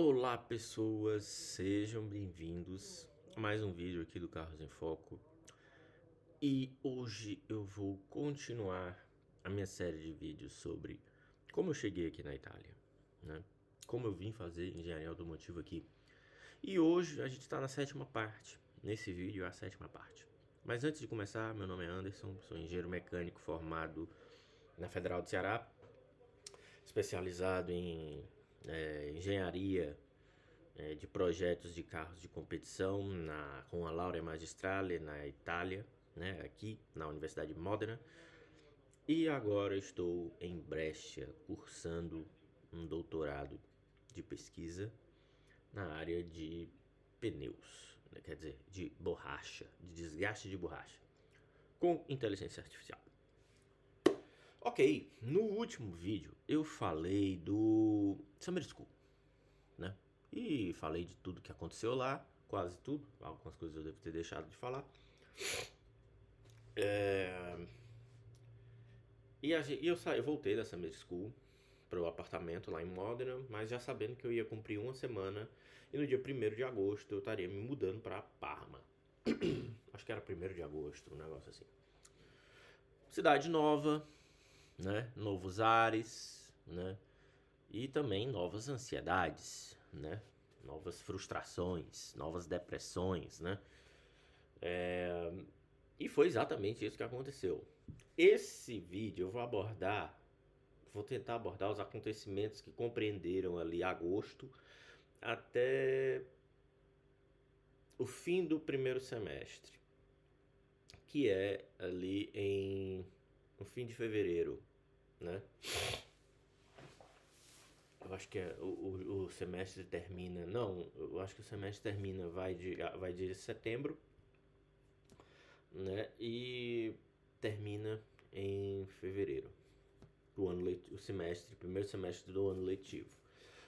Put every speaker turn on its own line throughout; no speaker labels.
Olá pessoas, sejam bem-vindos a mais um vídeo aqui do Carros em Foco. E hoje eu vou continuar a minha série de vídeos sobre como eu cheguei aqui na Itália, né? Como eu vim fazer engenharia automotiva aqui. E hoje a gente está na sétima parte, nesse vídeo é a sétima parte. Mas antes de começar, meu nome é Anderson, sou engenheiro mecânico formado na Federal do Ceará, especializado em engenharia de projetos de carros de competição com a Laurea Magistrale na Itália, né, aqui na Universidade de Modena. E agora estou em Brescia cursando um doutorado de pesquisa na área de pneus, né, quer dizer, de borracha, de desgaste de borracha, com inteligência artificial. Ok, no último vídeo eu falei do Summer School, né? E falei de tudo que aconteceu lá, quase tudo. Algumas coisas eu devo ter deixado de falar. Eu voltei da Summer School para o apartamento lá em Modena, mas já sabendo que eu ia cumprir uma semana e no dia 1º de agosto eu estaria me mudando para Parma. Acho que era 1º de agosto, um negócio assim. Cidade nova, né? Novos ares, né? E também novas ansiedades, né? Novas frustrações, novas depressões, né? E foi exatamente isso que aconteceu. Esse vídeo eu vou tentar abordar os acontecimentos que compreenderam ali agosto até o fim do primeiro semestre, que é no fim de fevereiro, né? Eu acho que o semestre termina. Não, eu acho que o semestre termina, vai de setembro, né? E termina em fevereiro. Primeiro semestre do ano letivo.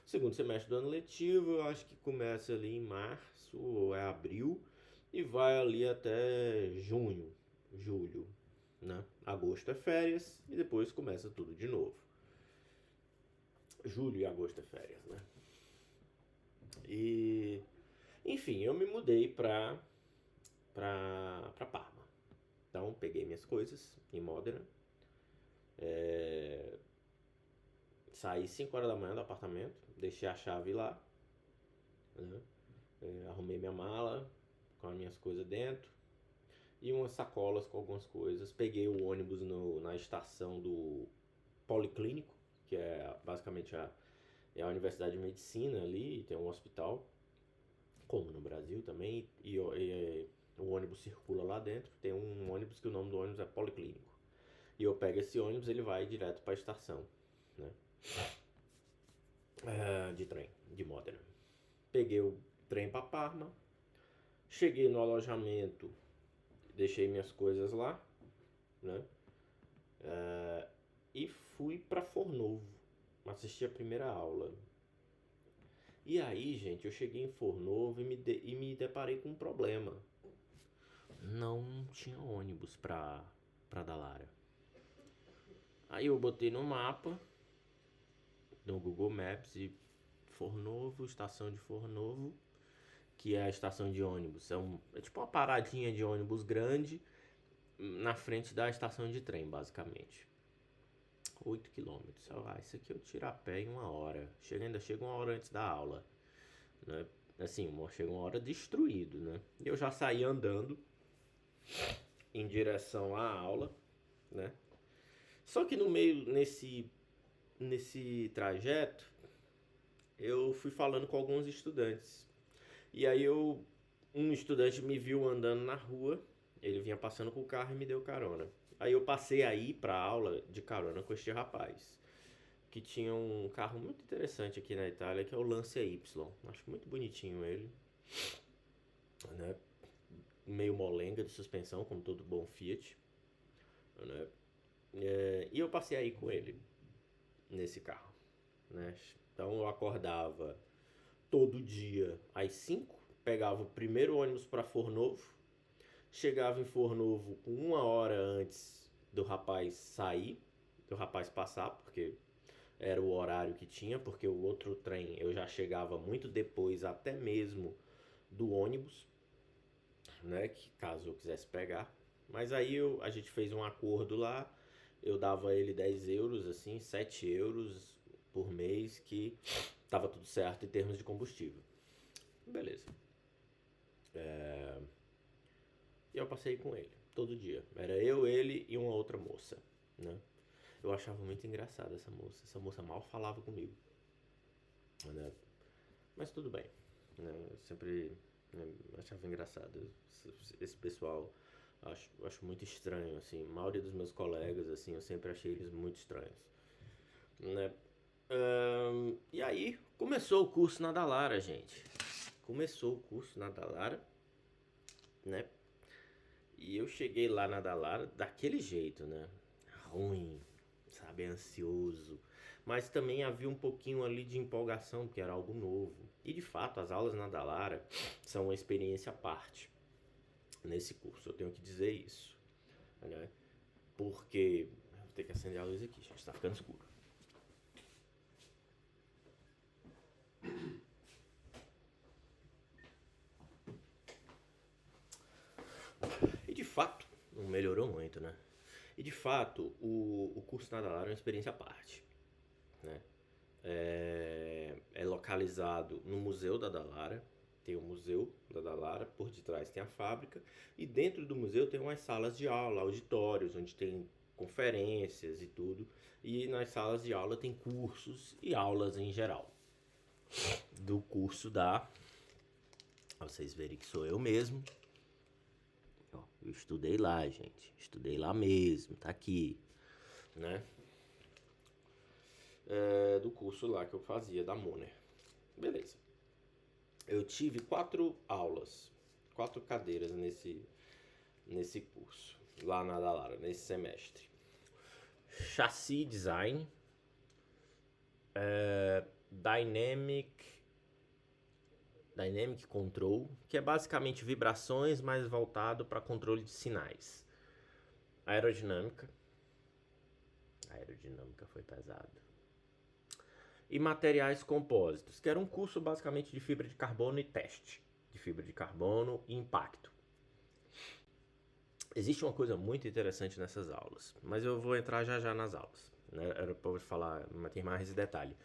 Segundo semestre do ano letivo, eu acho que começa ali em março ou é abril e vai ali até junho, julho, né? Agosto é férias e depois começa tudo de novo. Julho e agosto é férias, né? E enfim, eu me mudei pra Parma. Então peguei minhas coisas em Modena. Saí 5 horas da manhã do apartamento, deixei a chave lá, né? Arrumei minha mala com as minhas coisas dentro e umas sacolas com algumas coisas. Peguei o ônibus na estação do Policlínico, que é basicamente a Universidade de Medicina ali, tem um hospital, como no Brasil também, e o ônibus circula lá dentro. Tem um ônibus que o nome do ônibus é Policlínico. E eu pego esse ônibus, ele vai direto para a estação, né? De trem, de Modena. Peguei o trem para Parma, cheguei no alojamento, deixei minhas coisas lá, né? E fui para Fornovo, assisti a primeira aula. E aí, gente, eu cheguei em Fornovo e me deparei com um problema. Não tinha ônibus para Dalara. Aí eu botei no mapa, no Google Maps, e Fornovo, estação de Fornovo, que é a estação de ônibus. É tipo uma paradinha de ônibus grande na frente da estação de trem, basicamente. 8 quilômetros. Isso aqui eu tiro a pé em uma hora. Ainda chega uma hora antes da aula, né? Assim, chega uma hora destruído, né? E eu já saí andando em direção à aula, né? Só que no meio, nesse trajeto, eu fui falando com alguns estudantes. E aí um estudante me viu andando na rua, ele vinha passando com o carro e me deu carona. Aí eu passei a ir pra aula de carona com este rapaz, que tinha um carro muito interessante aqui na Itália, que é o Lancia Y. Acho muito bonitinho ele, né? Meio molenga de suspensão, como todo bom Fiat, né? E eu passei a ir com ele nesse carro, né? Então eu acordava todo dia às 5, pegava o primeiro ônibus para Fornovo, chegava em Fornovo com uma hora antes do rapaz sair, do rapaz passar, porque era o horário que tinha, porque o outro trem eu já chegava muito depois, até mesmo do ônibus, né? Que caso eu quisesse pegar. Mas aí a gente fez um acordo lá, eu dava ele 10 euros, assim, 7 euros por mês, que tava tudo certo em termos de combustível. Beleza. E eu passei com ele, todo dia. Era eu, ele e uma outra moça, né? Eu achava muito engraçada essa moça. Essa moça mal falava comigo, né? Mas tudo bem, né? Eu sempre, né, achava engraçado. Esse pessoal, acho muito estranho, assim. A maioria dos meus colegas, assim, eu sempre achei eles muito estranhos, né? E aí, começou o curso na Dallara, gente. Começou o curso na Dallara, né? E eu cheguei lá na Dallara daquele jeito, né? Ruim, sabe? Ansioso. Mas também havia um pouquinho ali de empolgação, porque era algo novo. E de fato, as aulas na Dallara são uma experiência à parte nesse curso, eu tenho que dizer isso, né? Porque. Vou ter que acender a luz aqui, gente, tá ficando escuro. E de fato, não melhorou muito, né? E de fato, o curso na Dallara é uma experiência à parte, né? É localizado no Museu da Dallara. Tem o Museu da Dallara, por detrás tem a fábrica, e dentro do museu tem umas salas de aula, auditórios, onde tem conferências e tudo. E nas salas de aula tem cursos e aulas em geral. Do curso da. Pra vocês verem que sou eu mesmo. Ó, eu estudei lá, gente. Estudei lá mesmo, tá aqui, né? Do curso lá que eu fazia, da Moner. Beleza. Eu tive 4 aulas, 4 cadeiras nesse curso, lá na Dallara, nesse semestre. Chassis Design, Dynamic Control, que é basicamente vibrações, mas voltado para controle de sinais. Aerodinâmica foi pesado. E materiais compósitos, que era um curso basicamente de fibra de carbono e teste de fibra de carbono e impacto. Existe uma coisa muito interessante nessas aulas, mas eu vou entrar já nas aulas, né? Era para falar, mas tem mais detalhe.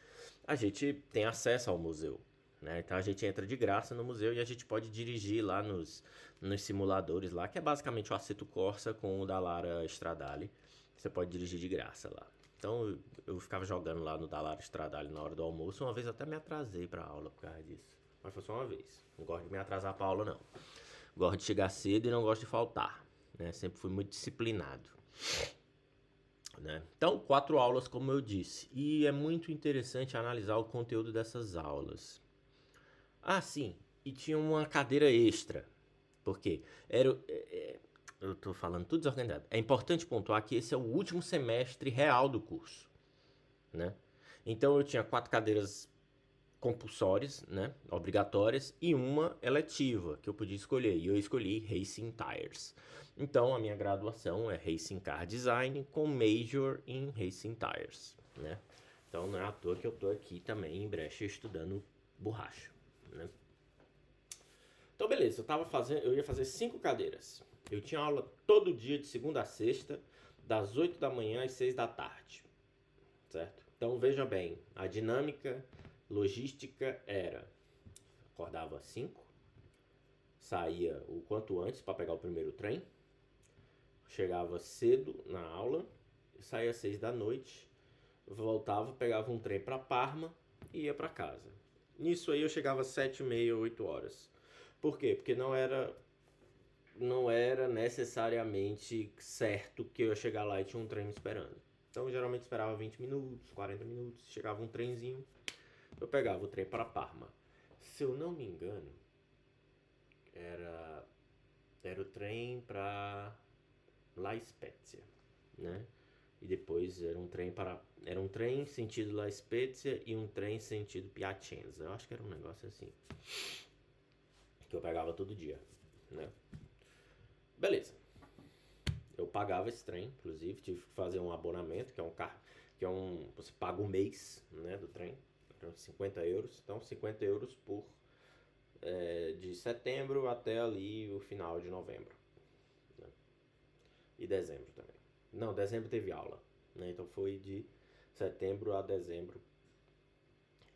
A gente tem acesso ao museu, né? Então a gente entra de graça no museu e a gente pode dirigir lá nos simuladores lá, que é basicamente o Assetto Corsa com o Dallara Stradale. Você pode dirigir de graça lá. Então eu ficava jogando lá no Dallara Stradale na hora do almoço. Uma vez eu até me atrasei pra aula por causa disso, mas foi só uma vez. Não gosto de me atrasar pra aula, não. Gosto de chegar cedo e não gosto de faltar, né? Sempre fui muito disciplinado, né? Então, 4 aulas, como eu disse. E é muito interessante analisar o conteúdo dessas aulas. Ah, sim. E tinha uma cadeira extra. Porque eu tô falando tudo desorganizado. É importante pontuar que esse é o último semestre real do curso, né? Então eu tinha 4 cadeiras compulsórias, né, obrigatórias, e uma eletiva que eu podia escolher, e eu escolhi Racing Tires. Então a minha graduação é Racing Car Design com Major em Racing Tires, né? Então não é à toa que eu tô aqui também em Brecha estudando borracha, né? Então beleza, eu ia fazer 5 cadeiras. Eu tinha aula todo dia de segunda a sexta, das 8 da manhã às 6 da tarde, certo? Então veja bem, a dinâmica logística era: acordava às 5, saía o quanto antes para pegar o primeiro trem, chegava cedo na aula, saía às 6 da noite, voltava, pegava um trem para Parma e ia para casa. Nisso aí eu chegava às 7h30, 8 horas. Por quê? Porque não era necessariamente certo que eu ia chegar lá e tinha um trem me esperando. Então eu geralmente esperava 20 minutos, 40 minutos, chegava um trenzinho, eu pegava o trem para Parma. Se eu não me engano, era o trem para La Spezia, né? E depois era um trem sentido La Spezia e um trem sentido Piacenza. Eu acho que era um negócio assim, que eu pegava todo dia, né? Beleza. Eu pagava esse trem, inclusive, tive que fazer um abonamento, que é um carro. que é você paga o mês, né, do trem, então 50 euros, então 50 euros de setembro até ali o final de novembro, né? E dezembro também. Não, dezembro teve aula, né? Então foi de setembro a dezembro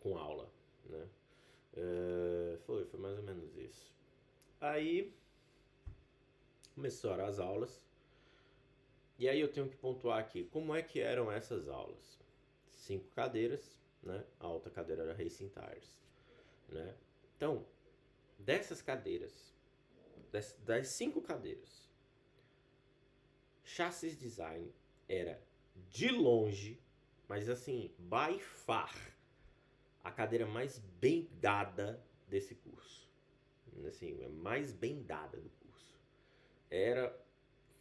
com aula, né? Foi mais ou menos isso. Aí começaram as aulas. E aí eu tenho que pontuar aqui, como é que eram essas aulas? 5 cadeiras, né? A outra cadeira era Racing Tires, né? Então, dessas cadeiras, das 5 cadeiras, Chassis Design era de longe, mas assim, by far, a cadeira mais bem dada desse curso. Assim, mais bem dada do curso. Era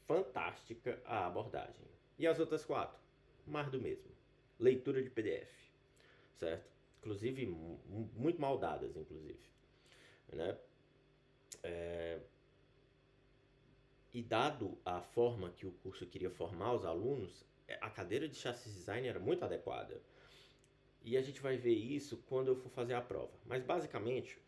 fantástica a abordagem. E as outras 4? Mais do mesmo. Leitura de PDF, certo? Inclusive, muito mal dadas, inclusive. Né? E dado a forma que o curso queria formar os alunos, a cadeira de Chassis Design era muito adequada. E a gente vai ver isso quando eu for fazer a prova. Mas basicamente,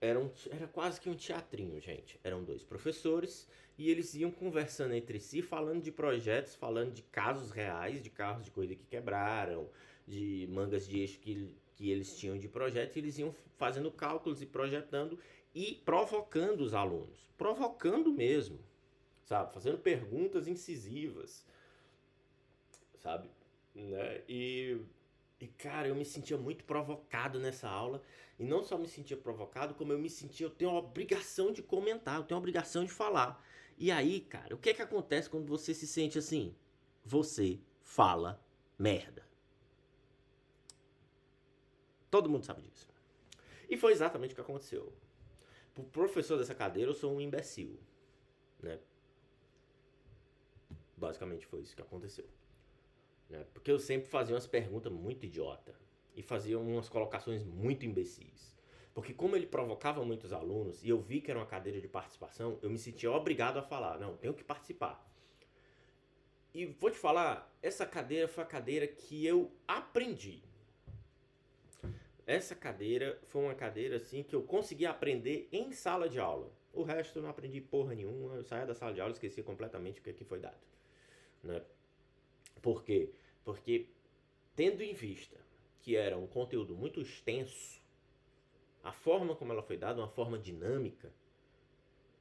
era quase que um teatrinho, gente. Eram 2 professores e eles iam conversando entre si, falando de projetos, falando de casos reais, de carros de corrida que quebraram, de mangas de eixo que eles tinham de projeto. E eles iam fazendo cálculos e projetando e provocando os alunos. Provocando mesmo, sabe? Fazendo perguntas incisivas, sabe? Né? Cara, eu me sentia muito provocado nessa aula. E não só me sentia provocado, como eu tenho a obrigação de comentar, eu tenho a obrigação de falar. E aí, cara, o que é que acontece quando você se sente assim? Você fala merda. Todo mundo sabe disso. E foi exatamente o que aconteceu. Pro professor dessa cadeira, eu sou um imbecil, né? Basicamente foi isso que aconteceu. Né? Porque eu sempre fazia umas perguntas muito idiota e fazia umas colocações muito imbecis. Porque como ele provocava muitos alunos e eu vi que era uma cadeira de participação, eu me sentia obrigado a falar, não, tenho que participar. E vou te falar, essa cadeira foi a cadeira que eu aprendi. Essa cadeira foi uma cadeira assim que eu consegui aprender em sala de aula. O resto eu não aprendi porra nenhuma, eu saía da sala de aula e esqueci completamente o que aqui foi dado. Né? Por quê? Porque, tendo em vista que era um conteúdo muito extenso, a forma como ela foi dada, uma forma dinâmica,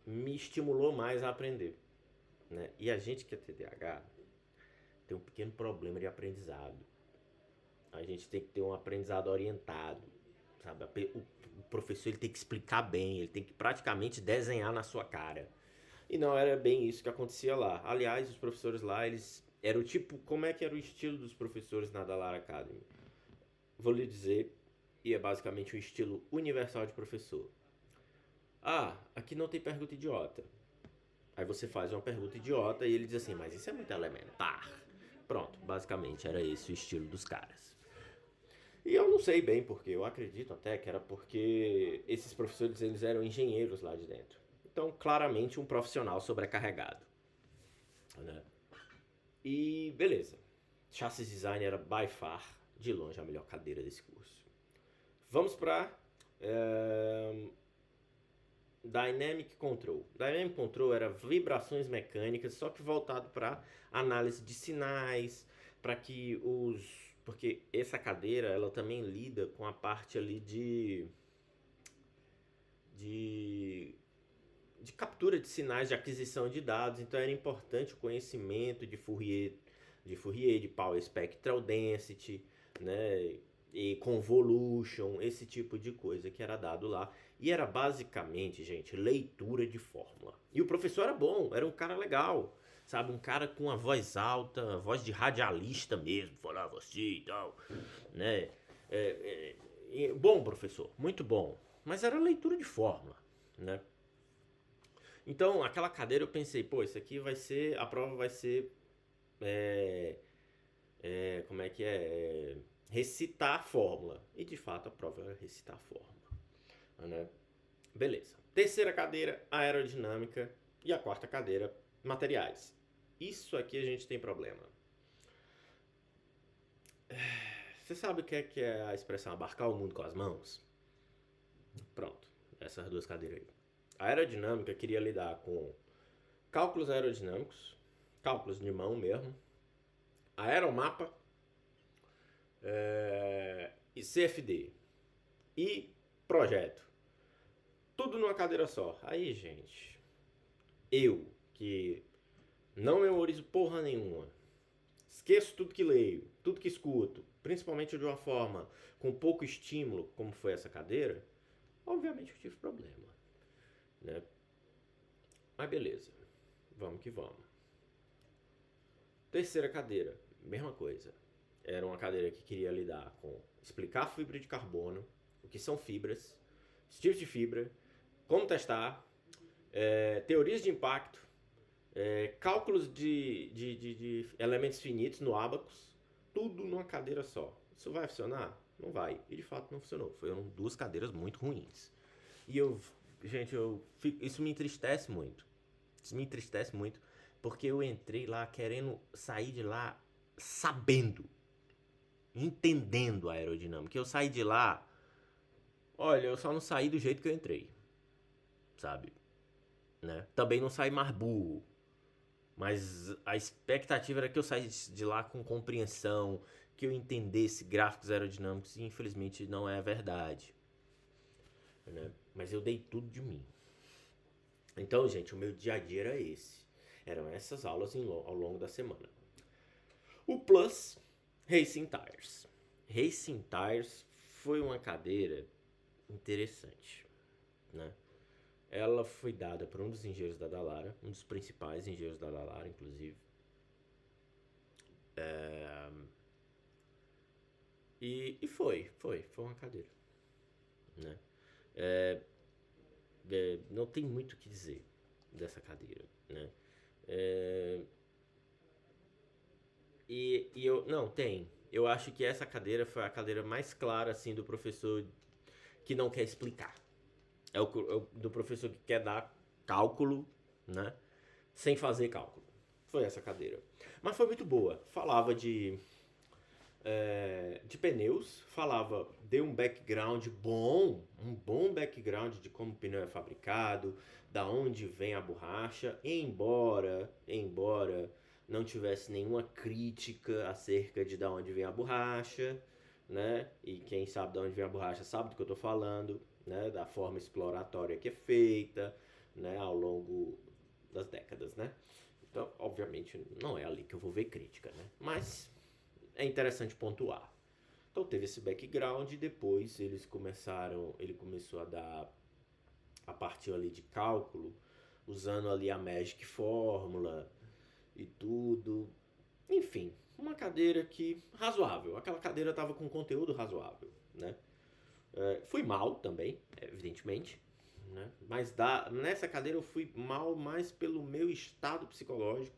me estimulou mais a aprender. Né? E a gente que é TDAH tem um pequeno problema de aprendizado. A gente tem que ter um aprendizado orientado. Sabe? O professor ele tem que explicar bem, ele tem que praticamente desenhar na sua cara. E não era bem isso que acontecia lá. Aliás, os professores lá, eles era o tipo, como é que era o estilo dos professores na Dallara Academy? Vou lhe dizer, e é basicamente o estilo universal de professor. Ah, aqui não tem pergunta idiota. Aí você faz uma pergunta idiota e ele diz assim, mas isso é muito elementar. Pronto, basicamente era esse o estilo dos caras. E eu não sei bem porque, eu acredito até que era porque esses professores eles eram engenheiros lá de dentro. Então, claramente um profissional sobrecarregado. Né? E beleza. Chassis Design era by far, de longe, a melhor cadeira desse curso. Vamos para Dynamic Control. Dynamic Control era vibrações mecânicas, só que voltado para análise de sinais, para que porque essa cadeira ela também lida com a parte ali de captura de sinais de aquisição de dados, então era importante o conhecimento de Fourier, de Power Spectral Density, né, e Convolution, esse tipo de coisa que era dado lá. E era basicamente, gente, leitura de fórmula. E o professor era bom, era um cara legal, sabe? Um cara com uma voz alta, voz de radialista mesmo, falava assim e tal, né? Bom professor, muito bom. Mas era leitura de fórmula, né? Então, aquela cadeira eu pensei, pô, isso aqui vai ser, a prova vai ser, como é que é? Recitar a fórmula. E de fato a prova era recitar a fórmula, né? Beleza. Terceira cadeira, aerodinâmica. E a quarta cadeira, materiais. Isso aqui a gente tem problema. Você sabe o que é a expressão abarcar o mundo com as mãos? Pronto, essas duas cadeiras aí. A aerodinâmica queria lidar com cálculos aerodinâmicos, cálculos de mão mesmo, aeromapa, e CFD e projeto. Tudo numa cadeira só. Aí, gente, eu que não memorizo porra nenhuma, esqueço tudo que leio, tudo que escuto, principalmente de uma forma com pouco estímulo, como foi essa cadeira, obviamente eu tive problema, né? Mas beleza, vamos que vamos. Terceira cadeira, mesma coisa. Era uma cadeira que queria lidar com explicar fibra de carbono, o que são fibras, os tipos de fibra, como testar, teorias de impacto, cálculos de elementos finitos no Abacus, tudo numa cadeira só. Isso vai funcionar? Não vai. E de fato não funcionou. Foram duas cadeiras muito ruins. E isso me entristece muito. Isso me entristece muito, porque eu entrei lá querendo sair de lá sabendo, entendendo a aerodinâmica. Eu saí de lá, olha, eu só não saí do jeito que eu entrei, sabe? Né? Também não saí mais burro, mas a expectativa era que eu saísse de lá com compreensão, que eu entendesse gráficos aerodinâmicos, e infelizmente não é a verdade, né? Mas eu dei tudo de mim. Então, gente, o meu dia a dia era esse. Eram essas aulas ao longo da semana. O Plus Racing Tires. Racing Tires foi uma cadeira interessante, né? Ela foi dada por um dos engenheiros da Dallara, um dos principais engenheiros da Dallara, inclusive. E foi uma cadeira, né? Não tem muito o que dizer dessa cadeira, né? Não, tem. Eu acho que essa cadeira foi a cadeira mais clara, assim, do professor que não quer explicar. É o do professor que quer dar cálculo, né? Sem fazer cálculo. Foi essa cadeira. Mas foi muito boa. Falava de pneus, deu um background bom, um bom background de como o pneu é fabricado, da onde vem a borracha, embora não tivesse nenhuma crítica acerca de da onde vem a borracha, né? E quem sabe de onde vem a borracha sabe do que eu tô falando, né? Da forma exploratória que é feita, né? Ao longo das décadas, né? Então, obviamente, não é ali que eu vou ver crítica, né? Mas é interessante pontuar. Então teve esse background e depois ele começou a dar a partir ali de cálculo, usando ali a Magic Fórmula e tudo. Enfim, uma cadeira que razoável. Aquela cadeira estava com conteúdo razoável, né? Fui mal também, evidentemente, né? Mas nessa cadeira eu fui mal mais pelo meu estado psicológico,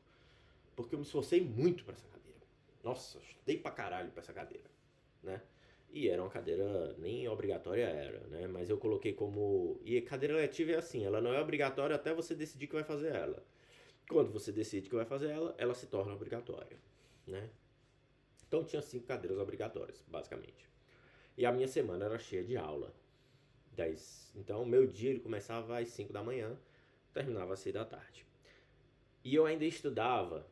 porque eu me esforcei muito para essa cadeira. Nossa, estudei pra caralho pra essa cadeira, né? E era uma cadeira, nem obrigatória era, né? Mas eu coloquei como... E cadeira letiva é assim, ela não é obrigatória até você decidir que vai fazer ela. Quando você decide que vai fazer ela, ela se torna obrigatória, né? Então tinha 5 cadeiras obrigatórias, basicamente. E a minha semana era cheia de aula. Então o meu dia ele começava às 5 da manhã, terminava às 6 da tarde. E eu ainda estudava,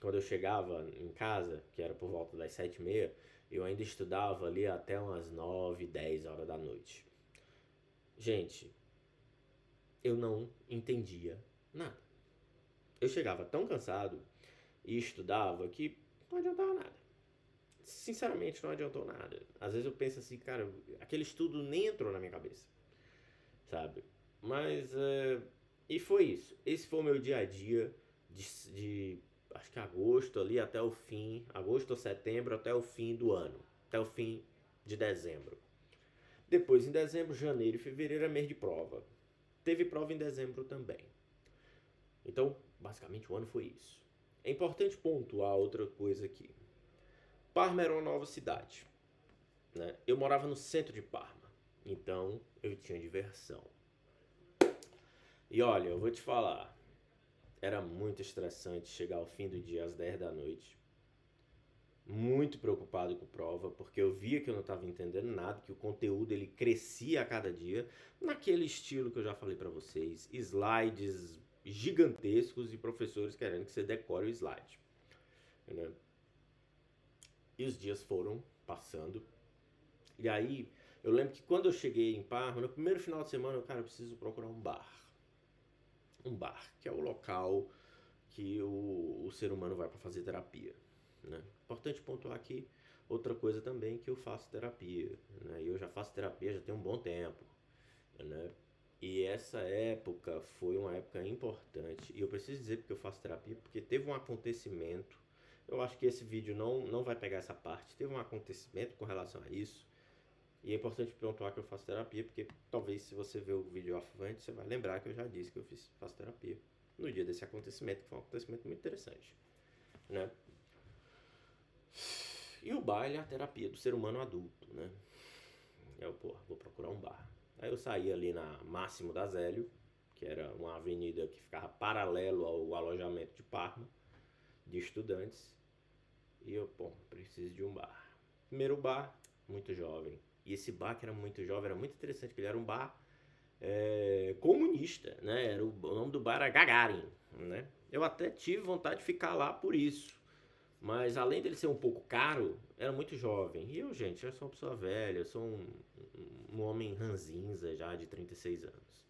quando eu chegava em casa, que era por volta das 7h30, eu ainda estudava ali até umas 9, 10 horas da noite. Gente, eu não entendia nada. Eu chegava tão cansado e estudava que não adiantava nada. Sinceramente, não adiantou nada. Às vezes eu penso assim, cara, aquele estudo nem entrou na minha cabeça, sabe? Mas, e foi isso. Esse foi o meu dia a dia de acho que agosto ali até o fim, agosto ou setembro até o fim do ano, até o fim de dezembro. Depois em dezembro, janeiro e fevereiro é mês de prova. Teve prova em dezembro também. Então, basicamente o ano foi isso. É importante pontuar outra coisa aqui. Parma era uma nova cidade, né? Eu morava no centro de Parma, então eu tinha diversão. E olha, eu vou te falar, era muito estressante chegar ao fim do dia às 10 da noite, muito preocupado com prova, porque eu via que eu não estava entendendo nada, que o conteúdo ele crescia a cada dia, naquele estilo que eu já falei para vocês, slides gigantescos e professores querendo que você decore o slide, né? E os dias foram passando, e aí eu lembro que quando eu cheguei em Parma, no primeiro final de semana, eu preciso procurar um bar. Um bar, que é o local que o ser humano vai para fazer terapia, né? Importante pontuar aqui outra coisa também, que eu faço terapia, né? Eu já faço terapia já tem um bom tempo, né? E essa época foi uma época importante. E eu preciso dizer porque eu faço terapia, porque teve um acontecimento. Eu acho que esse vídeo não vai pegar essa parte. Teve um acontecimento com relação a isso. E é importante pontuar que eu faço terapia, porque talvez se você ver o vídeo antes, você vai lembrar que eu já disse que eu faço terapia no dia desse acontecimento, que foi um acontecimento muito interessante, né? E o bar é a terapia do ser humano adulto, né? Eu, vou procurar um bar. Aí eu saí ali na Máximo da Zélio, que era uma avenida que ficava paralelo ao alojamento de Parma, de estudantes. E eu, preciso de um bar. Primeiro bar, muito jovem. E esse bar que era muito jovem, era muito interessante, porque ele era um bar comunista, né? O nome do bar era Gagarin, né? Eu até tive vontade de ficar lá por isso. Mas além dele ser um pouco caro, era muito jovem. E eu, gente, eu sou uma pessoa velha, eu sou um homem ranzinza já de 36 anos.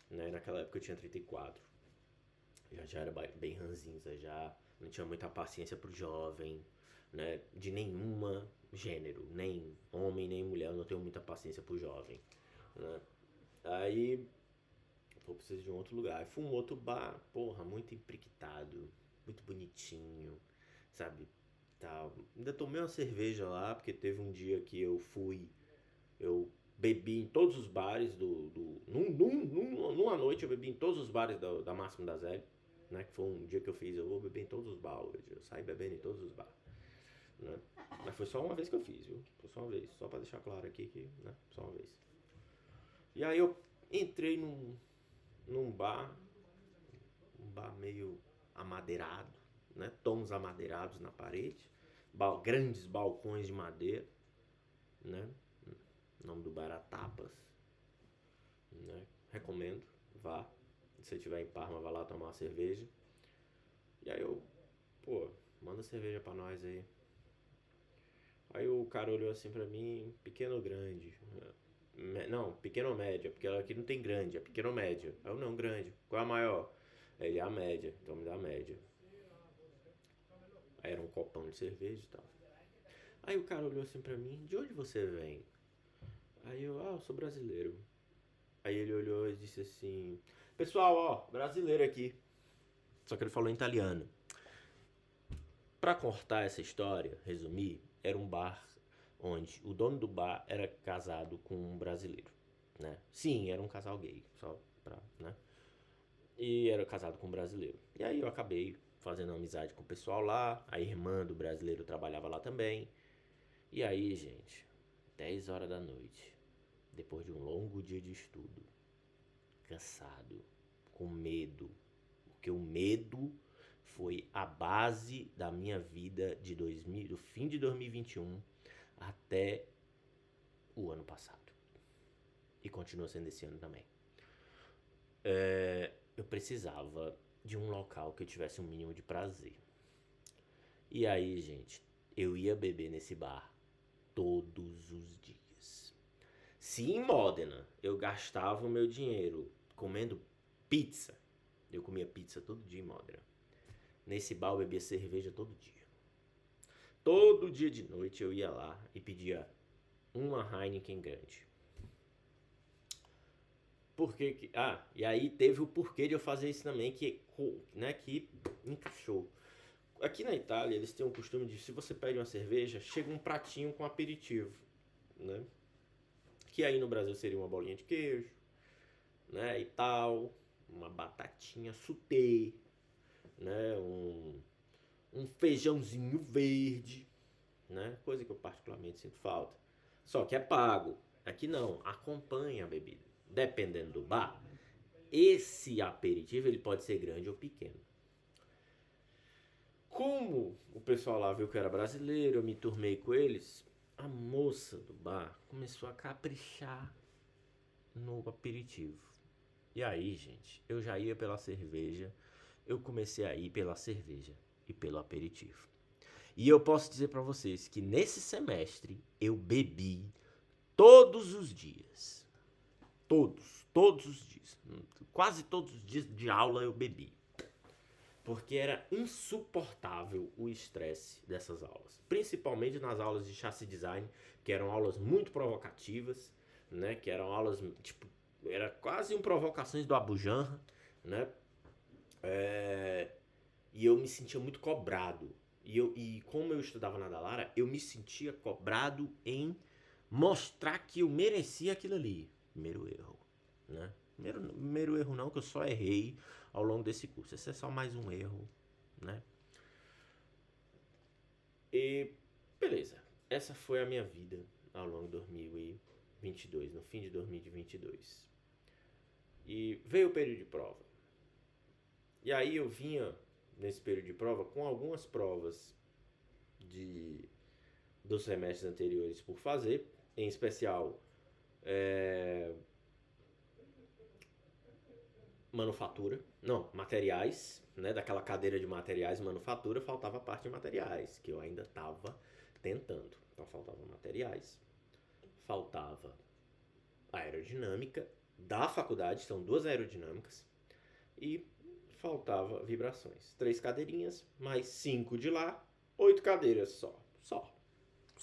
Né? Naquela época eu tinha 34. Já era bem ranzinza, já não tinha muita paciência pro jovem, né? De nenhuma gênero, nem homem, nem mulher, eu não tenho muita paciência pro jovem, né? Aí, preciso de um outro lugar. Aí fui um outro bar, muito empriquitado, muito bonitinho, sabe? Tal. Ainda tomei uma cerveja lá, porque teve um dia que eu bebi em todos os bares numa noite eu bebi em todos os bares da Máximo da Zé, né? Que foi um dia que eu fiz, eu vou beber em todos os bares hoje. Eu saí bebendo em todos os bares, né? Mas foi só uma vez que eu fiz, viu? Foi só uma vez, só pra deixar claro aqui que, né? Só uma vez. E aí eu entrei num bar, um bar meio amadeirado, né? Tons amadeirados na parede, grandes balcões de madeira, né? O nome do bar era Tapas, né? Recomendo, vá. Se você estiver em Parma, vá lá tomar uma cerveja. E aí eu, manda cerveja pra nós aí. Aí o cara olhou assim pra mim, pequeno ou grande? Não, pequeno ou média, porque aqui não tem grande, é pequeno ou média. Aí eu, não, grande. Qual é a maior? Ele é a média, então me dá a média. Aí era um copão de cerveja e tal. Aí o cara olhou assim pra mim, de onde você vem? Aí eu sou brasileiro. Aí ele olhou e disse assim, pessoal, brasileiro aqui. Só que ele falou em italiano. Pra cortar essa história, resumir, era um bar onde o dono do bar era casado com um brasileiro, né? Sim, era um casal gay, só pra, né? E era casado com um brasileiro. E aí eu acabei fazendo amizade com o pessoal lá, a irmã do brasileiro trabalhava lá também. E aí, gente, 10 horas da noite, depois de um longo dia de estudo, cansado, com medo, porque o medo foi a base da minha vida do fim de 2021 até o ano passado. E continua sendo esse ano também. Eu precisava de um local que eu tivesse um mínimo de prazer. E aí, gente, eu ia beber nesse bar todos os dias. Se em Módena eu gastava o meu dinheiro comendo pizza, eu comia pizza todo dia em Módena. Nesse bar eu bebia cerveja todo dia. Todo dia de noite eu ia lá e pedia uma Heineken grande. E aí teve o porquê de eu fazer isso também, que encaixou. Aqui na Itália eles têm um costume de, se você pede uma cerveja, chega um pratinho com aperitivo, né? Que aí no Brasil seria uma bolinha de queijo, né? E tal, uma batatinha sauté, né? Um feijãozinho verde, né? Coisa que eu particularmente sinto falta. Só que é pago. Aqui não, acompanha a bebida. Dependendo do bar, esse aperitivo ele pode ser grande ou pequeno. Como o pessoal lá viu que eu era brasileiro, eu me turmei com eles, a moça do bar começou a caprichar no aperitivo. E aí, gente, eu já ia pela cerveja, eu comecei a ir pela cerveja e pelo aperitivo. E eu posso dizer pra vocês que nesse semestre eu bebi todos os dias. Todos os dias. Quase todos os dias de aula eu bebi. Porque era insuportável o estresse dessas aulas. Principalmente nas aulas de chassi design, que eram aulas muito provocativas, né? Que eram aulas, tipo, era quase um provocações do Abu Janra, né? E eu me sentia muito cobrado. E como eu estudava na Dallara, eu me sentia cobrado em mostrar que eu merecia aquilo ali. Primeiro erro, né? Primeiro erro não, que eu só errei ao longo desse curso. Esse é só mais um erro, né? E beleza. Essa foi a minha vida ao longo de 2022, no fim de 2022. E veio o período de prova. E aí eu vinha nesse período de prova com algumas provas dos semestres anteriores por fazer, em especial materiais, né? Daquela cadeira de materiais, manufatura, faltava a parte de materiais, que eu ainda estava tentando. Então faltava materiais, faltava aerodinâmica da faculdade, são 2 aerodinâmicas, e faltava vibrações. 3 cadeirinhas, mais 5 de lá, 8 cadeiras Só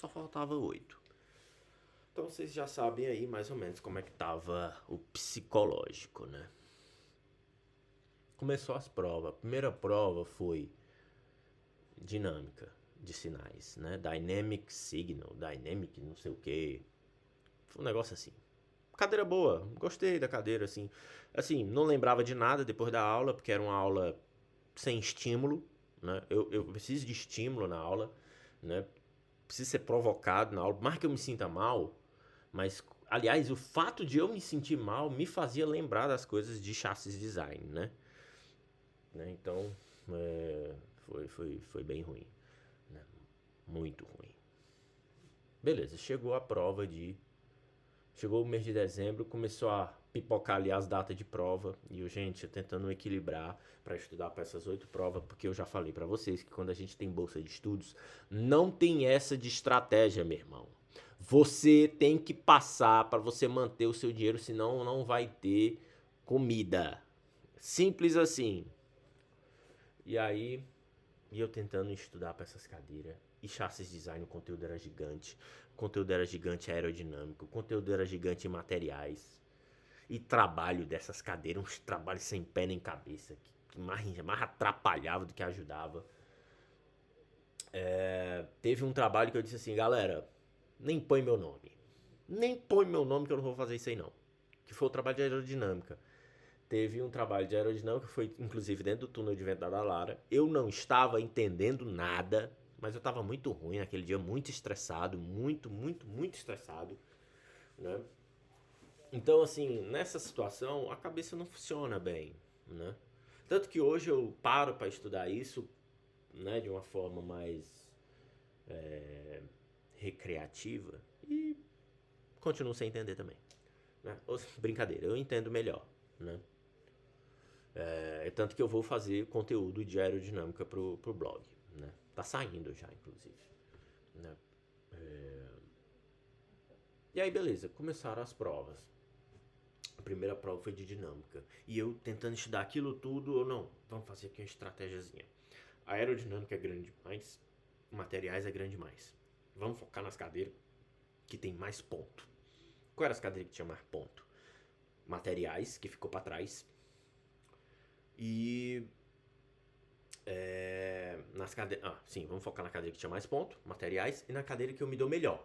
faltava 8. Então vocês já sabem aí mais ou menos como é que tava o psicológico, né? Começou as provas. A primeira prova foi dinâmica de sinais, né? Dynamic Signal, Dynamic não sei o que. Foi um negócio assim. Cadeira boa, gostei da cadeira, assim. Assim, não lembrava de nada depois da aula, porque era uma aula sem estímulo, né? Eu preciso de estímulo na aula, né? Preciso ser provocado na aula, mais que eu me sinta mal, mas, aliás, o fato de eu me sentir mal me fazia lembrar das coisas de chassis design, né? Então, foi bem ruim, né? Muito ruim. Beleza, chegou a prova Chegou o mês de dezembro, começou a pipocar ali as datas de prova. E eu, gente, tentando equilibrar para estudar para essas 8 provas, porque eu já falei para vocês que quando a gente tem bolsa de estudos, não tem essa de estratégia, meu irmão. Você tem que passar para você manter o seu dinheiro, senão não vai ter comida. Simples assim. E aí, eu tentando estudar para essas cadeiras. E chassis design, o conteúdo era gigante. O conteúdo era gigante aerodinâmico. O conteúdo era gigante em materiais. E trabalho dessas cadeiras, uns trabalhos sem pé nem cabeça. Que mais atrapalhava do que ajudava. Teve um trabalho que eu disse assim, galera, nem põe meu nome. Nem põe meu nome que eu não vou fazer isso aí não. Que foi o trabalho de aerodinâmica. Teve um trabalho de aerodinâmica, foi inclusive dentro do túnel de vento da Dallara. Eu não estava entendendo nada, mas eu estava muito ruim naquele dia, muito estressado, muito estressado, né? Então, assim, nessa situação, a cabeça não funciona bem, né? Tanto que hoje eu paro para estudar isso, né, de uma forma mais recreativa e continuo sem entender também, né? Brincadeira, eu entendo melhor, né? Tanto que eu vou fazer conteúdo de aerodinâmica pro blog, né? Tá saindo já, inclusive, né? E aí, beleza, começaram as provas. A primeira prova foi de dinâmica. E eu tentando estudar aquilo tudo, ou não, vamos fazer aqui uma estratégiazinha. A aerodinâmica é grande demais, materiais é grande demais. Vamos focar nas cadeiras que tem mais ponto. Qual era as cadeiras que tinha mais ponto? Materiais, que ficou pra trás. E nas cadeiras. Sim, vamos focar na cadeira que tinha mais ponto, materiais, e na cadeira que eu me dou melhor.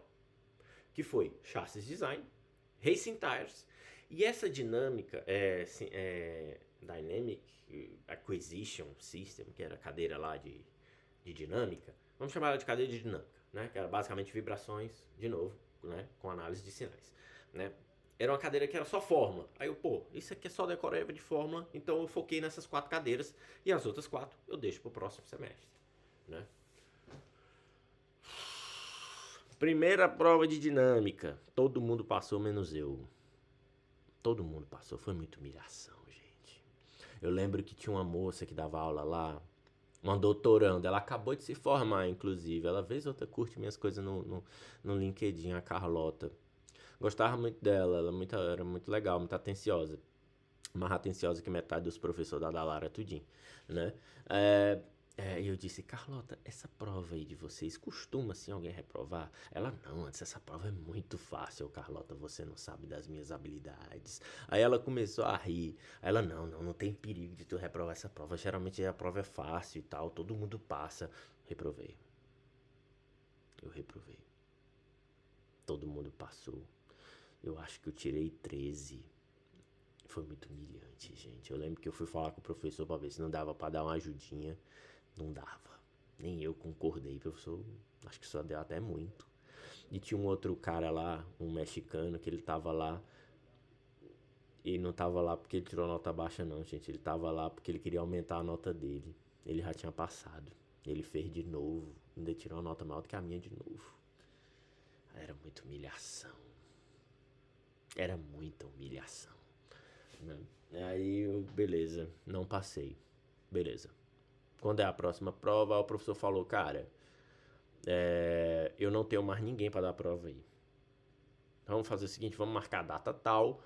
Que foi chassis design, racing tires. E essa dinâmica Dynamic Acquisition System, que era a cadeira lá de dinâmica, vamos chamar ela de cadeira de dinâmica, né? Que era basicamente vibrações, de novo, né? Com análise de sinais, né? Era uma cadeira que era só fórmula. Aí eu, isso aqui é só decoreba de fórmula, então eu foquei nessas 4 cadeiras e as outras 4 eu deixo pro próximo semestre, né? Primeira prova de dinâmica. Todo mundo passou, menos eu. Todo mundo passou. Foi muita humilhação, gente. Eu lembro que tinha uma moça que dava aula lá, uma doutoranda. Ela acabou de se formar, inclusive. Ela vez ou outra curte minhas coisas no LinkedIn, a Carlota. Gostava muito dela. Ela era muito legal, muito atenciosa. Mais atenciosa que metade dos professores da Dalara, tudinho, né? E eu disse, Carlota, essa prova aí de vocês costuma assim alguém reprovar? Ela, não, antes essa prova é muito fácil, Carlota, você não sabe das minhas habilidades. Aí ela começou a rir. Aí ela, não tem perigo de tu reprovar essa prova. Geralmente a prova é fácil e tal, todo mundo passa. Reprovei. Eu reprovei. Todo mundo passou. Eu acho que eu tirei 13. Foi muito humilhante, gente. Eu lembro que eu fui falar com o professor pra ver se não dava pra dar uma ajudinha. Não dava. Nem eu concordei, professor. Acho que só deu até muito. E tinha um outro cara lá, um mexicano, que ele tava lá. E não tava lá porque ele tirou nota baixa, não, gente. Ele tava lá porque ele queria aumentar a nota dele. Ele já tinha passado. Ele fez de novo. Ainda tirou uma nota maior do que a minha de novo. Era muita humilhação. Era muita humilhação. Né? Aí, beleza. Não passei. Beleza. Quando é a próxima prova, o professor falou, cara, eu não tenho mais ninguém para dar a prova aí. Vamos fazer o seguinte, vamos marcar a data tal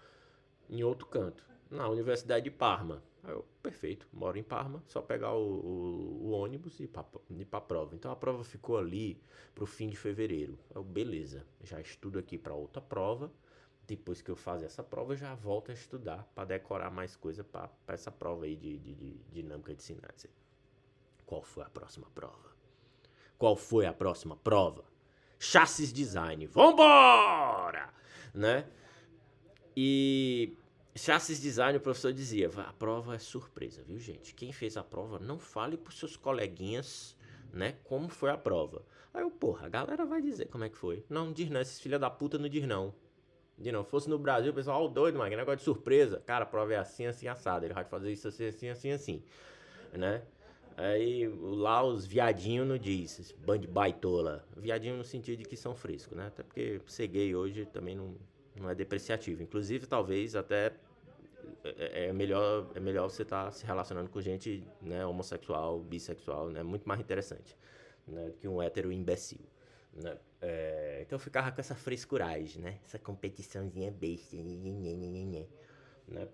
em outro canto, na Universidade de Parma. Aí eu, perfeito, moro em Parma, só pegar o ônibus e ir pra prova. Então a prova ficou ali pro fim de fevereiro. Eu, beleza, já estudo aqui para outra prova. Depois que eu fazer essa prova, eu já volto a estudar para decorar mais coisa para essa prova aí de dinâmica de sinais. Qual foi a próxima prova? Qual foi a próxima prova? Chassis Design. Vambora! Né? E Chassis Design, o professor dizia, a prova é surpresa, viu, gente? Quem fez a prova, não fale pros seus coleguinhas, né, como foi a prova. Aí eu, porra, a galera vai dizer como é que foi. Não diz não, esses filha da puta não diz não. De não, fosse no Brasil, o pessoal, ó, doido, mano, que negócio de surpresa. Cara, a prova é assim, assim, assado. Ele vai fazer isso assim, assim, assim, assim, né? Aí lá os viadinhos não diz, bando de baitola. Viadinho no sentido de que são frescos, né? Até porque ser gay hoje também não é depreciativo. Inclusive, talvez até é melhor você estar se relacionando com gente, né, homossexual, bissexual, né? Muito mais interessante, né, do que um hétero imbecil, né? Então eu ficava com essa frescuragem, né? Essa competiçãozinha besta, né?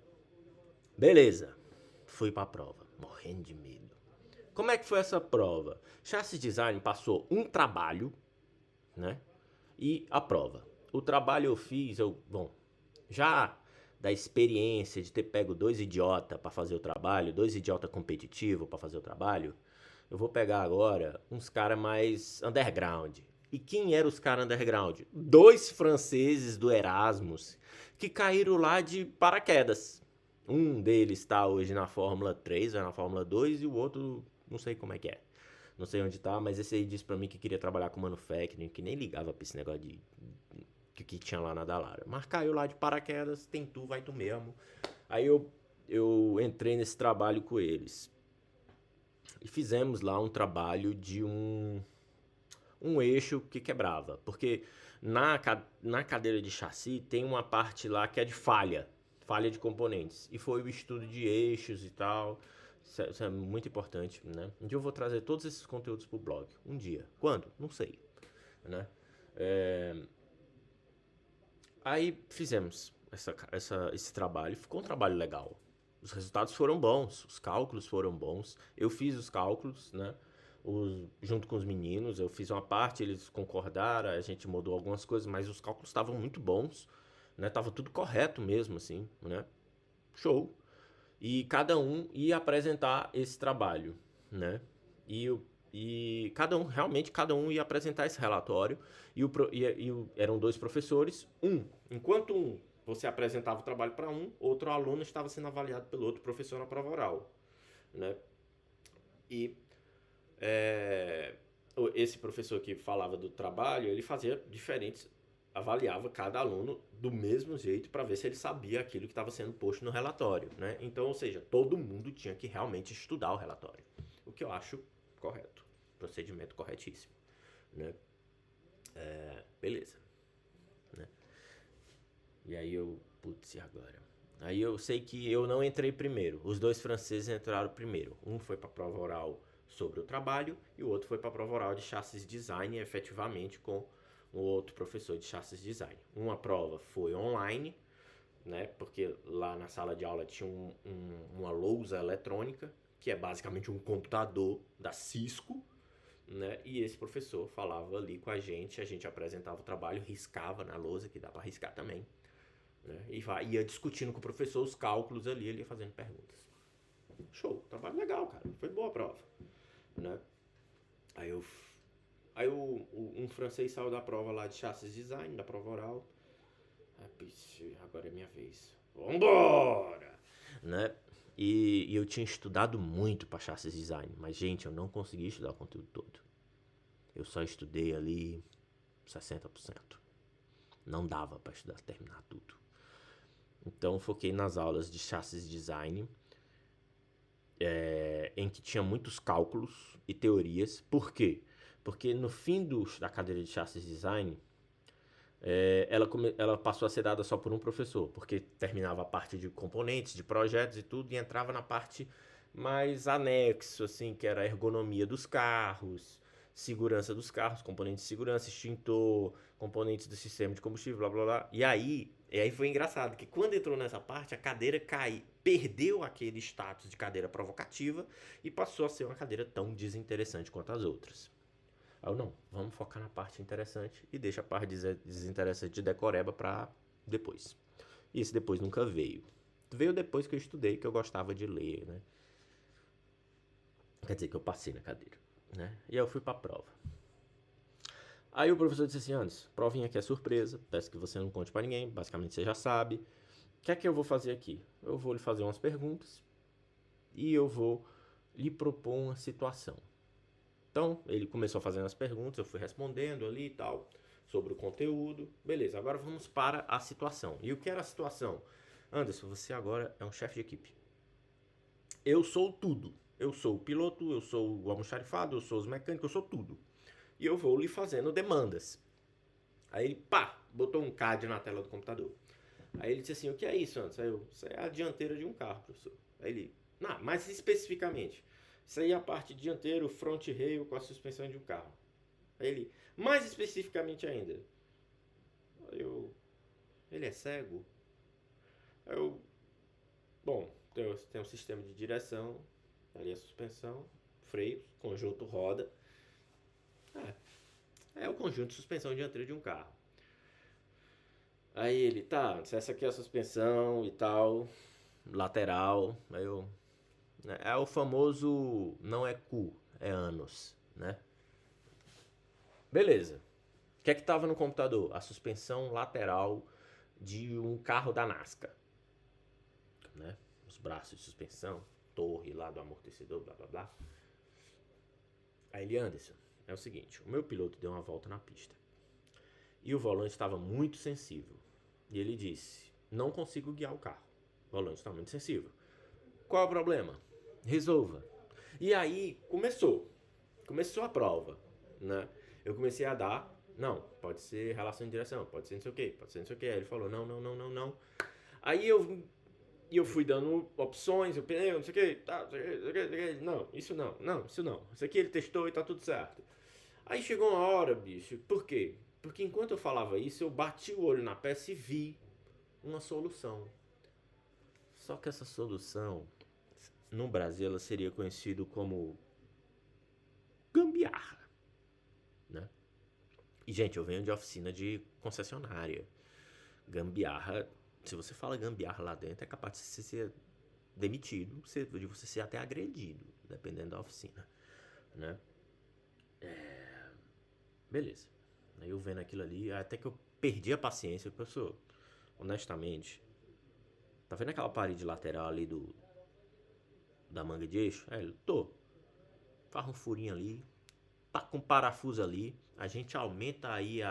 Beleza, fui pra prova, morrendo de medo. Como é que foi essa prova? Chassis Design passou um trabalho, né? E a prova. O trabalho eu fiz, já da experiência de ter pego dois idiotas para fazer o trabalho, dois idiotas competitivos para fazer o trabalho, eu vou pegar agora uns caras mais underground. E quem eram os caras underground? Dois franceses do Erasmus que caíram lá de paraquedas. Um deles está hoje na Fórmula 3, ou na Fórmula 2, e o outro não sei como é que é. Não sei onde tá, mas esse aí disse pra mim que queria trabalhar com manufacturing, que nem ligava pra esse negócio de que tinha lá na Dalara. Mas caiu lá de paraquedas, tem tu, vai tu mesmo. Aí eu entrei nesse trabalho com eles. E fizemos lá um trabalho de um eixo que quebrava. Porque na cadeira de chassi tem uma parte lá que é de falha de componentes. E foi o estudo de eixos e tal. Isso é muito importante, né? Um dia eu vou trazer todos esses conteúdos pro blog. Um dia. Quando? Não sei. Né? Aí fizemos esse trabalho. Ficou um trabalho legal. Os resultados foram bons. Os cálculos foram bons. Eu fiz os cálculos, né? Junto com os meninos. Eu fiz uma parte, eles concordaram. A gente mudou algumas coisas, mas os cálculos estavam muito bons. Né? Tava tudo correto mesmo, assim, né? Show. E cada um ia apresentar esse trabalho, né? E cada um ia apresentar esse relatório. Eram dois professores. Enquanto você apresentava o trabalho para outro aluno estava sendo avaliado pelo outro professor na prova oral, né? E esse professor que falava do trabalho, ele fazia avaliava cada aluno do mesmo jeito para ver se ele sabia aquilo que estava sendo posto no relatório, né? Então, ou seja, todo mundo tinha que realmente estudar o relatório, o que eu acho correto, procedimento corretíssimo, né? Beleza, né? E aí putz, e agora? Aí eu sei que eu não entrei primeiro. Os 2 franceses entraram primeiro. Um foi para a prova oral sobre o trabalho e o outro foi para a prova oral de chassis design, efetivamente com o outro professor de chassis design. Uma prova foi online, né? Porque lá na sala de aula tinha uma lousa eletrônica, que é basicamente um computador da Cisco, né? E esse professor falava ali com a gente apresentava o trabalho, riscava na lousa, que dá para riscar também, né? E ia discutindo com o professor os cálculos ali, ele ia fazendo perguntas. Show, trabalho legal, cara. Foi boa a prova, né? Aí um francês saiu da prova lá de chassis design, da prova oral. Agora é minha vez. Vambora! Né? E eu tinha estudado muito para chassis design, mas, gente, eu não consegui estudar o conteúdo todo. Eu só estudei ali 60%. Não dava para estudar, terminar tudo. Então, foquei nas aulas de chassis design, em que tinha muitos cálculos e teorias. Por quê? Porque no fim da cadeira de chassis design, ela passou a ser dada só por um professor, porque terminava a parte de componentes, de projetos e tudo, e entrava na parte mais anexo, assim, que era a ergonomia dos carros, segurança dos carros, componentes de segurança, extintor, componentes do sistema de combustível, blá blá blá. E aí foi engraçado, que quando entrou nessa parte, a cadeira perdeu aquele status de cadeira provocativa e passou a ser uma cadeira tão desinteressante quanto as outras. Aí eu, não, vamos focar na parte interessante e deixa a parte desinteressante de decoreba pra depois. E esse depois nunca veio. Veio depois que eu estudei, que eu gostava de ler, né? Quer dizer, que eu passei na cadeira, né? E aí eu fui pra prova. Aí o professor disse assim, Anderson, provinha aqui é surpresa, peço que você não conte pra ninguém, basicamente você já sabe. O que é que eu vou fazer aqui? Eu vou lhe fazer umas perguntas e eu vou lhe propor uma situação. Então, ele começou fazendo as perguntas, eu fui respondendo ali e tal, sobre o conteúdo. Beleza, agora vamos para a situação. E o que era a situação? Anderson, você agora é um chefe de equipe. Eu sou tudo. Eu sou o piloto, eu sou o almoxarifado, eu sou os mecânicos, eu sou tudo. E eu vou lhe fazendo demandas. Aí ele, botou um CAD na tela do computador. Aí ele disse assim, o que é isso, Anderson? Aí eu, isso é a dianteira de um carro, professor. Aí ele, não, mais especificamente... Isso aí é a parte dianteira, o front rail com a suspensão de um carro. Aí ele, mais especificamente ainda. Ele é cego? Bom, tem um sistema de direção, ali a suspensão, freios, conjunto roda. É o conjunto de suspensão dianteira de um carro. Aí ele, essa aqui é a suspensão e tal, lateral. Aí eu... É o famoso não é cu, é anos, né? Beleza. O que é que tava no computador? A suspensão lateral de um carro da NASCAR, né? Os braços de suspensão, torre lá do amortecedor, blá blá blá. Aí ele, Anderson, é o seguinte, o meu piloto deu uma volta na pista e o volante estava muito sensível. E ele disse, não consigo guiar o carro, o volante está muito sensível. Qual é o problema? Resolva. E aí começou a prova, né? Eu comecei a dar, não, pode ser relação de direção, pode ser não sei o que, pode ser não sei o que. Aí ele falou, não. Aí eu fui dando opções, o pneu, não sei o que, tá, não, isso não. Isso aqui ele testou e tá tudo certo. Aí chegou uma hora, bicho, por quê? Porque enquanto eu falava isso, eu bati o olho na peça e vi uma solução. Só que essa solução... No Brasil, ela seria conhecida como gambiarra, né? E, gente, eu venho de oficina de concessionária. Gambiarra, se você fala gambiarra lá dentro, é capaz de você ser demitido, de você ser até agredido, dependendo da oficina, né? Beleza. Aí eu vendo aquilo ali, até que eu perdi a paciência, professor, honestamente, tá vendo aquela parede lateral ali da manga de eixo? Aí ele, faz um furinho ali, tá com parafuso ali, a gente aumenta aí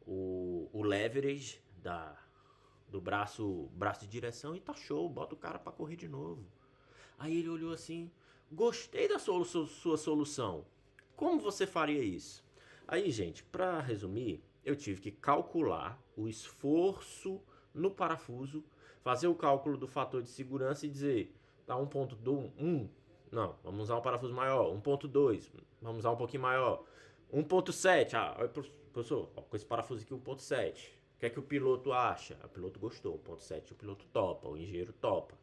o leverage do braço de direção e tá show, bota o cara pra correr de novo. Aí ele olhou assim, Gostei da sua solução. Como você faria isso? Aí, gente, para resumir, eu tive que calcular o esforço no parafuso, fazer o cálculo do fator de segurança e dizer, tá 1.1, não, vamos usar um parafuso maior, 1.2, vamos usar um pouquinho maior, 1.7, professor, com esse parafuso aqui 1.7, o que é que o piloto acha? O piloto gostou, 1.7 o piloto topa, o engenheiro topa.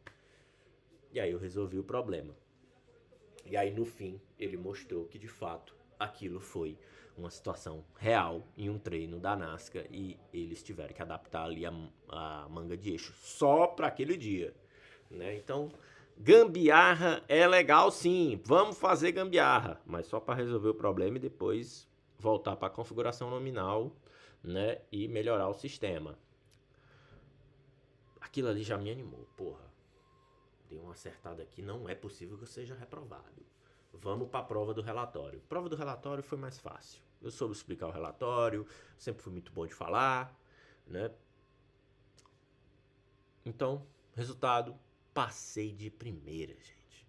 E aí eu resolvi o problema. E aí no fim ele mostrou que de fato aquilo foi uma situação real em um treino da NASCAR e eles tiveram que adaptar ali a manga de eixo só para aquele dia, né? Então, gambiarra é legal sim, vamos fazer gambiarra, mas só para resolver o problema e depois voltar para a configuração nominal, né, e melhorar o sistema. Aquilo ali já me animou, porra. Dei uma acertada aqui, não é possível que eu seja reprovado. Vamos para a prova do relatório. A prova do relatório foi mais fácil. Eu soube explicar o relatório, sempre fui muito bom de falar, né? Então, resultado, passei de primeira, gente.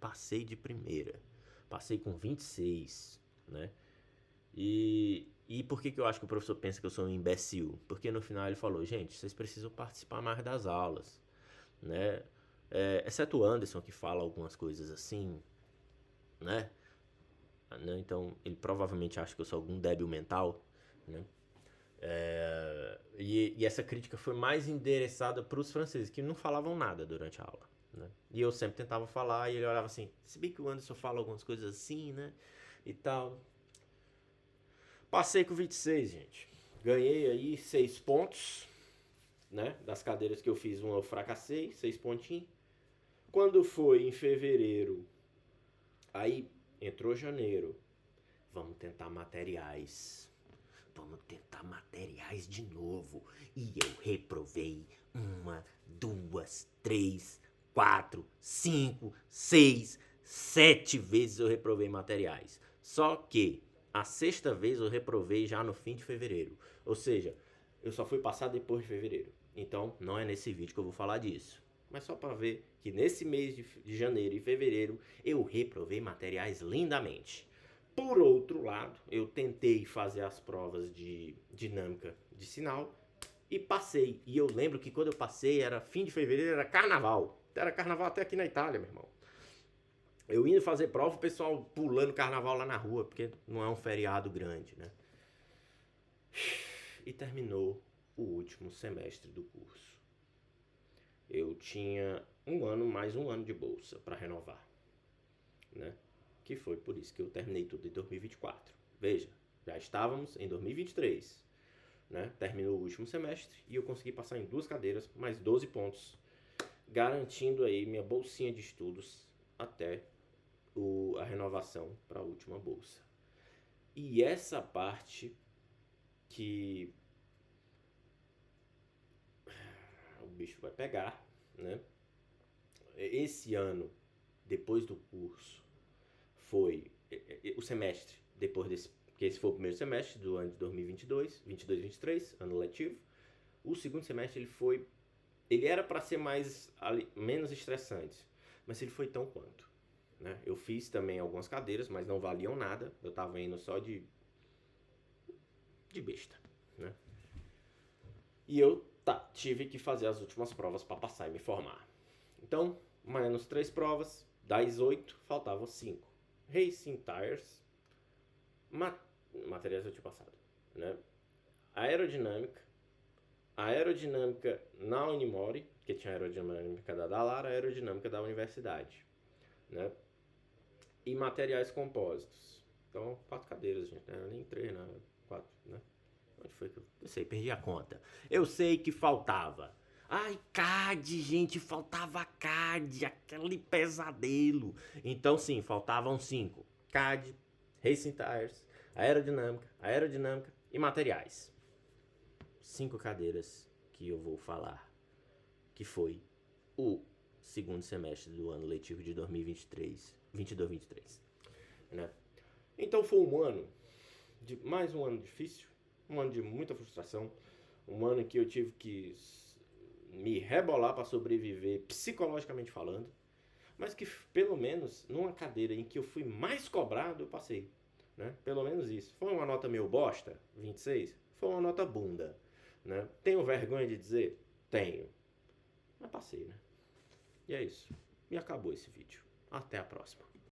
Passei de primeira. Passei com 26, né? E por que eu acho que o professor pensa que eu sou um imbecil? Porque no final ele falou, gente, vocês precisam participar mais das aulas, né? Exceto o Anderson, que fala algumas coisas assim, né? Então, ele provavelmente acha que eu sou algum débil mental, né? E essa crítica foi mais endereçada para os franceses, que não falavam nada durante a aula, né? E eu sempre tentava falar e ele olhava assim, se bem que o Anderson fala algumas coisas assim, né? E tal. Passei com 26, gente. Ganhei aí 6 pontos, né? Das cadeiras que eu fiz, uma eu fracassei, 6 pontinhos. Quando foi em fevereiro, aí entrou janeiro, vamos tentar materiais. Vamos tentar materiais de novo. E eu reprovei 1, 2, 3, 4, 5, 6, 7 vezes eu reprovei materiais. Só que a sexta vez eu reprovei já no fim de fevereiro. Ou seja, eu só fui passar depois de fevereiro. Então não é nesse vídeo que eu vou falar disso. Mas só para ver que nesse mês de janeiro e fevereiro eu reprovei materiais lindamente. Por outro lado, eu tentei fazer as provas de dinâmica de sinal e passei. E eu lembro que quando eu passei, era fim de fevereiro, era carnaval. Era carnaval até aqui na Itália, meu irmão. Eu indo fazer prova, o pessoal pulando carnaval lá na rua, porque não é um feriado grande, né? E terminou o último semestre do curso. Eu tinha mais um ano de bolsa para renovar, né? Que foi por isso que eu terminei tudo em 2024. Veja, já estávamos em 2023, né? Terminou o último semestre e eu consegui passar em 2 cadeiras, mais 12 pontos, garantindo aí minha bolsinha de estudos até a renovação para a última bolsa. E essa parte que o bicho vai pegar, né? Esse ano, depois do curso, foi o semestre depois desse, porque esse foi o primeiro semestre do ano de 2022, 23, ano letivo. O segundo semestre ele era para ser menos estressante, mas ele foi tão quanto, né? Eu fiz também algumas cadeiras, mas não valiam nada. Eu tava indo só de besta, né? E eu tive que fazer as últimas provas para passar e me formar. Então, menos 3 provas, das 8, faltavam 5. Racing Tires, materiais eu tinha passado, né? Aerodinâmica na Unimore, que tinha aerodinâmica da Dallara, aerodinâmica da universidade, né? E materiais compósitos. Então, 4 cadeiras, gente, né? Nem 3, né? 4, né? Onde foi que eu sei, perdi a conta. Eu sei que faltava. Ai, CAD, gente, faltava CAD, aquele pesadelo. Então, sim, faltavam 5. CAD, Racing Tires, aerodinâmica e materiais. 5 cadeiras que eu vou falar, que foi o segundo semestre do ano letivo de 2022-23, né? Então foi mais um ano difícil, um ano de muita frustração, um ano em que eu tive que me rebolar para sobreviver psicologicamente falando, mas que pelo menos numa cadeira em que eu fui mais cobrado, eu passei. Né? Pelo menos isso. Foi uma nota meio bosta, 26? Foi uma nota bunda. Né? Tenho vergonha de dizer? Tenho. Mas passei, né? E é isso. E acabou esse vídeo. Até a próxima.